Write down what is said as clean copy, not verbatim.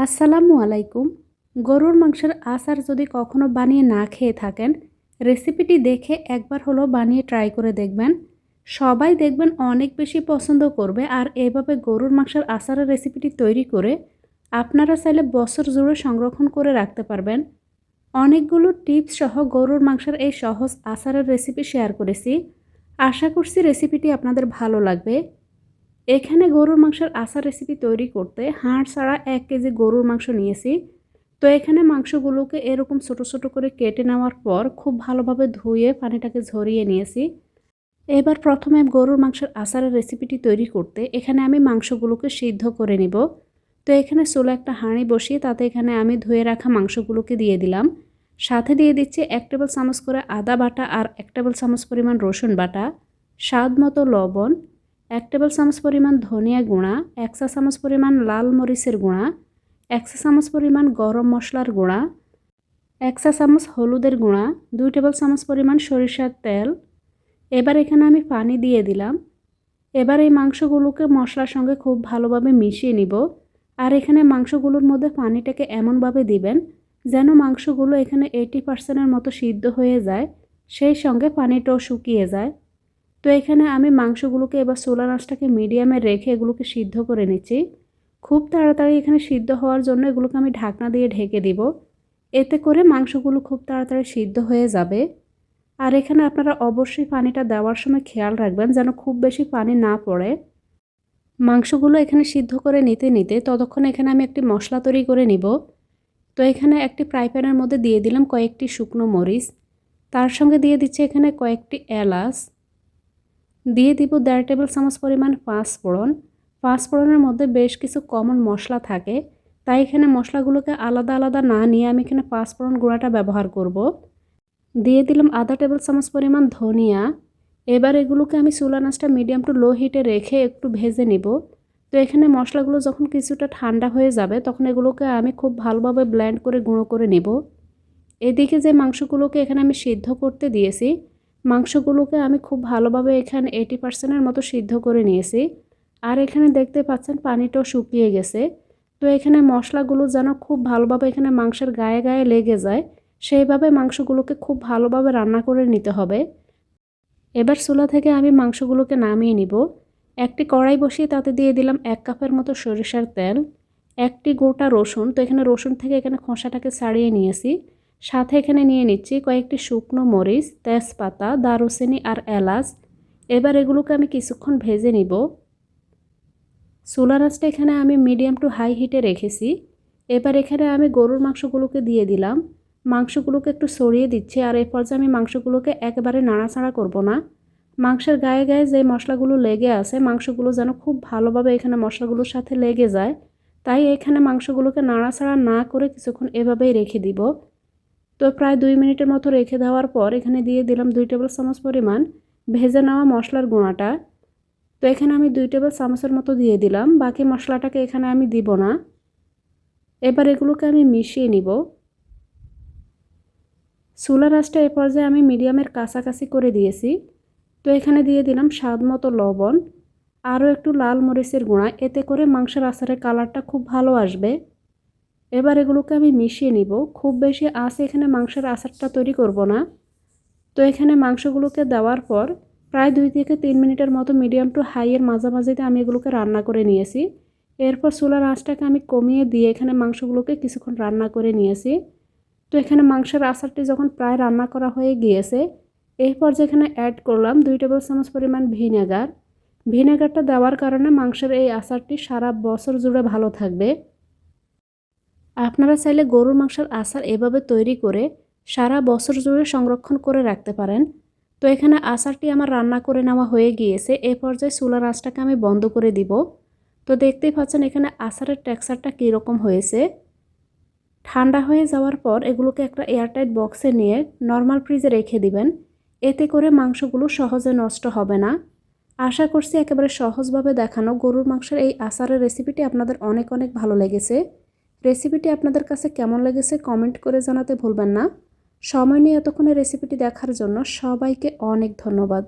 আসসালামু আলাইকুম। গরুর মাংসের আচার যদি কখনো বানিয়ে না খেয়ে থাকেন, রেসিপিটি দেখে একবার হলেও বানিয়ে ট্রাই করে দেখবেন। সবাই দেখবেন অনেক বেশি পছন্দ করবে। আর এভাবে গরুর মাংসের আচারের রেসিপিটি তৈরি করে আপনারা চাইলে বছর জুড়ে সংরক্ষণ করে রাখতে পারবেন। অনেকগুলো টিপস সহ গরুর মাংসের এই সহজ আচারের রেসিপি শেয়ার করেছি। আশা করছি রেসিপিটি আপনাদের ভালো লাগবে। এখানে গরুর মাংসের আচার রেসিপি তৈরি করতে হাড় ছাড়া 1 কেজি গরুর মাংস নিয়েছি। তো এখানে মাংসগুলোকে এরকম ছোট ছোট করে কেটে নেওয়ার পর খুব ভালোভাবে ধুয়ে পানিটাকে ঝরিয়ে নিয়েছি। এবার প্রথমে গরুর মাংসের আচারের রেসিপিটি তৈরি করতে এখানে আমি মাংসগুলোকে সিদ্ধ করে নিব। তো এখানে চুলায় একটা হাঁড়ি বসিয়ে তাতে এখানে আমি ধুয়ে রাখা মাংসগুলোকে দিয়ে দিলাম। সাথে দিয়ে দিচ্ছি 1 টেবিল চামচ করে আদা বাটা আর 1 টেবিল চামচ পরিমাণ রসুন বাটা, স্বাদ মতো লবণ, 1 টেবিল চামচ পরিমাণ ধনিয়া গুঁড়া, 1 চা চামচ পরিমাণ লাল মরিচের গুঁড়া, 1 চা চামচ পরিমাণ গরম মশলার গুঁড়া, 1 চা চামচ হলুদের গুঁড়া, 2 টেবিল চামচ পরিমাণ সরিষার তেল। এবার এখানে আমি পানি দিয়ে দিলাম। এবার এই মাংসগুলোকে মশলার সঙ্গে খুব ভালোভাবে মিশিয়ে নিব। আর এখানে মাংসগুলোর মধ্যে পানিটাকে এমনভাবে দিবেন যেন মাংসগুলো এখানে 80% মতো সিদ্ধ হয়ে যায়, সেই সঙ্গে পানিটাও শুকিয়ে যায়। তো এখানে আমি মাংসগুলোকে এবার চুলার আঁচটাকে মিডিয়ামে রেখে এগুলোকে সিদ্ধ করে নিচ্ছি। খুব তাড়াতাড়ি এখানে সিদ্ধ হওয়ার জন্য এগুলোকে আমি ঢাকনা দিয়ে ঢেকে দিব। এতে করে মাংসগুলো খুব তাড়াতাড়ি সিদ্ধ হয়ে যাবে। আর এখানে আপনারা অবশ্যই পানিটা দেওয়ার সময় খেয়াল রাখবেন যেন খুব বেশি পানি না পড়ে। মাংসগুলো এখানে সিদ্ধ করে নিতে নিতে ততক্ষণ এখানে আমি একটি মশলা তৈরি করে নিব। তো এখানে একটি ফ্রাই প্যানের মধ্যে দিয়ে দিলাম কয়েকটি শুকনো মরিচ, তার সঙ্গে দিয়ে দিচ্ছি এখানে কয়েকটি এলাচ, দিয়ে দিব 1.5 টেবিল চামচ পরিমাণ পাঁচফোড়ন। পাঁচফোড়নের মধ্যে বেশ কিছু কমন মশলা থাকে, তাই এখানে মশলাগুলোকে আলাদা আলাদা না নিয়ে আমি এখানে পাঁচফোড়ন গুঁড়াটা ব্যবহার করব। দিয়ে দিলাম আধা টেবিল চামচ পরিমাণ ধনিয়া। এবার এগুলোকে আমি চুলার আঁচটা মিডিয়াম টু লো হিটে রেখে একটু ভেজে নিব। তো এখানে মশলাগুলো যখন কিছুটা ঠান্ডা হয়ে যাবে তখন এগুলোকে আমি খুব ভালোভাবে ব্লেন্ড করে গুঁড়ো করে নিব। এদিকে যে মাংসগুলোকে এখানে আমি সিদ্ধ করতে দিয়েছি, মাংসগুলোকে আমি খুব ভালোভাবে এখানে 80% মতো সিদ্ধ করে নিয়েছি। আর এখানে দেখতে পাচ্ছেন পানিটাও শুকিয়ে গেছে। তো এখানে মশলাগুলো যেন খুব ভালোভাবে এখানে মাংসের গায়ে গায়ে লেগে যায়, সেইভাবে মাংসগুলোকে খুব ভালোভাবে রান্না করে নিতে হবে। এবার চুলা থেকে আমি মাংসগুলোকে নামিয়ে নিব। একটি কড়াই বসিয়ে তাতে দিয়ে দিলাম 1 কাপের মতো সরিষার তেল, একটি গোটা রসুন। তো এখানে রসুন থেকে এখানে খোসাটাকে ছাড়িয়ে নিয়েছি। সাথে এখানে নিয়ে নিচ্ছি কয়েকটি শুকনো মরিচ, তেজপাতা, দারুচিনি আর এলাচ। এবার এগুলোকে আমি কিছুক্ষণ ভেজে নিব। চুলার আঁচটা এখানে আমি মিডিয়াম টু হাই হিটে রেখেছি। এবার এখানে আমি গরুর মাংসগুলোকে দিয়ে দিলাম। মাংসগুলোকে একটু ছড়িয়ে দিচ্ছি। আর এই পর্যায়ে আমি মাংসগুলোকে একেবারে নাড়াচাড়া করব না। মাংসের গায়ে গায়ে যে মশলাগুলো লেগে আছে, মাংসগুলো যেন খুব ভালোভাবে এখানে মশলাগুলোর সাথে লেগে যায়, তাই এখানে মাংসগুলোকে নাড়াচাড়া না করে কিছুক্ষণ এভাবেই রেখে দিব। তো প্রায় 2 মিনিটের মতো রেখে দেওয়ার পর এখানে দিয়ে দিলাম 2 টেবিল চামচ পরিমাণ ভেজে নেওয়া মশলার গুঁড়াটা। তো এখানে আমি 2 টেবিল চামচের মতো দিয়ে দিলাম, বাকি মশলাটাকে এখানে আমি দিব না। এবার এগুলোকে আমি মিশিয়ে নিব। চুলার আঁচটা এ পর্যায়ে আমি মিডিয়ামের কাছাকাছি করে দিয়েছি। তো এখানে দিয়ে দিলাম স্বাদ মতো লবণ, আরও একটু লাল মরিচের গুঁড়া, এতে করে মাংসের আচারের কালারটা খুব ভালো আসবে। এবার এগুলোকে আমি মিশিয়ে নিব। খুব বেশি আঁচে এখানে মাংসের আচারটা তৈরি করব না। তো এখানে মাংসগুলোকে দেওয়ার পর প্রায় 2 থেকে 3 মিনিটের মতো মিডিয়াম টু হাইয়ের মাঝামাঝিতে আমি এগুলোকে রান্না করে নিয়েছি। এরপর চুলার আঁচটাকে আমি কমিয়ে দিয়ে এখানে মাংসগুলোকে কিছুক্ষণ রান্না করে নিয়েছি। তো এখানে মাংসের আচারটি যখন প্রায় রান্না করা হয়ে গিয়েছে, এই পর্যায়ে এখানে অ্যাড করলাম 2 টেবিল চামচ পরিমাণ ভিনেগার। ভিনেগারটা দেওয়ার কারণে মাংসের এই আচারটি সারা বছর জুড়ে ভালো থাকবে। আপনারা চাইলে গরুর মাংসের আচার এভাবে তৈরি করে সারা বছর জুড়ে সংরক্ষণ করে রাখতে পারেন। তো এখানে আচারটি আমার রান্না করে নেওয়া হয়ে গিয়েছে। এই পর্যায়ে চুলার আঁচটাকে আমি বন্ধ করে দিব। তো দেখতেই পাচ্ছেন এখানে আচারের টেক্সচারটা কীরকম হয়েছে। ঠান্ডা হয়ে যাওয়ার পর এগুলোকে একটা এয়ারটাইট বক্সে নিয়ে নর্মাল ফ্রিজে রেখে দিবেন। এতে করে মাংসগুলো সহজে নষ্ট হবে না। আশা করছি একেবারে সহজভাবে দেখানো গরুর মাংসের এই আচারের রেসিপিটি আপনাদের অনেক অনেক ভালো লেগেছে। রেসিপিটি আপনাদের কাছে কেমন লেগেছে কমেন্ট করে জানাতে ভুলবেন না। সময় নিয়ে এতক্ষণে রেসিপিটি দেখার জন্য সবাইকে অনেক ধন্যবাদ।